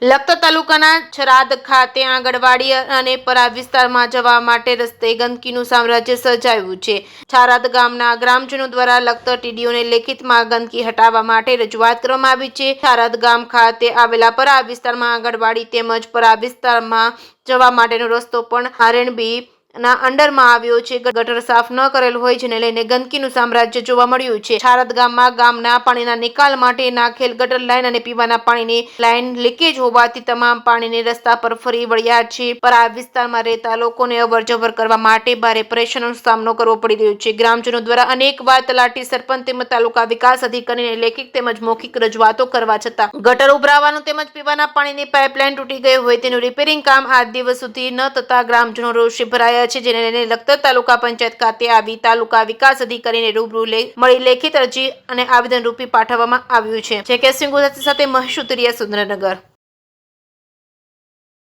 લખતર તાલુકાના છરાદ ખાતે આંગણવાડી અને પરાબ વિસ્તારમાં જવા માટે રસ્તે ગંદકીનું સામ્રાજ્ય સર્જાયું છે। છરાદ ગામના ગ્રામજનો દ્વારા લખતર ટીડીઓને લેખિતમાં ગંદકી હટાવવા માટે રજૂઆત કરવામાં આવી છે। છરાદ ગામ ખાતે આવેલા પરાબ વિસ્તારમાં આંગણવાડી તેમજ પરાબ વિસ્તારમાં જવા માટેનો રસ્તો પણ આરએનબી ના અંડરમાં આવ્યો છે। ગટર સાફ ન કરેલ હોય જેને લઈને ગંદકીનું સામ્રાજ્ય જોવા મળ્યું છે। છરાદ ગામમાં ગામના પાણીના નિકાલ માટે નાખેલ ગટર લાઈન અને પીવાના પાણીની લાઈન લીકેજ હોવાથી તમામ પાણીને રસ્તા પર ફરી વળ્યા છે। પરાબ વિસ્તારમાં રહેતા લોકોને અવરજવર કરવા માટે ભારે પરેશાનીનો સામનો કરવો પડી રહ્યો છે। ગ્રામજનો દ્વારા અનેકવાર તલાટી, સરપંચ તેમજ તાલુકા વિકાસ અધિકારીને લેખિત તેમજ મૌખિક રજૂઆતો કરવા છતાં ગટર ઉભરાવાનું તેમજ પીવાના પાણીની પાઇપલાઇન તૂટી ગઈ હોય તેનું રિપેરિંગ કામ આજ દિવસ સુધી ન થતા ગ્રામજનો રોષે ભરાયા છે, જેને લઈને લખતર તાલુકા પંચાયત ખાતે આવી તાલુકા વિકાસ અધિકારીને રૂબરૂ મળી લેખિત અરજી અને આવેદન રૂપી પાઠવવામાં આવ્યું છે। જે કે સિંગુ સાથે મહેશ ઉતરિયા, સુરેન્દ્રનગર।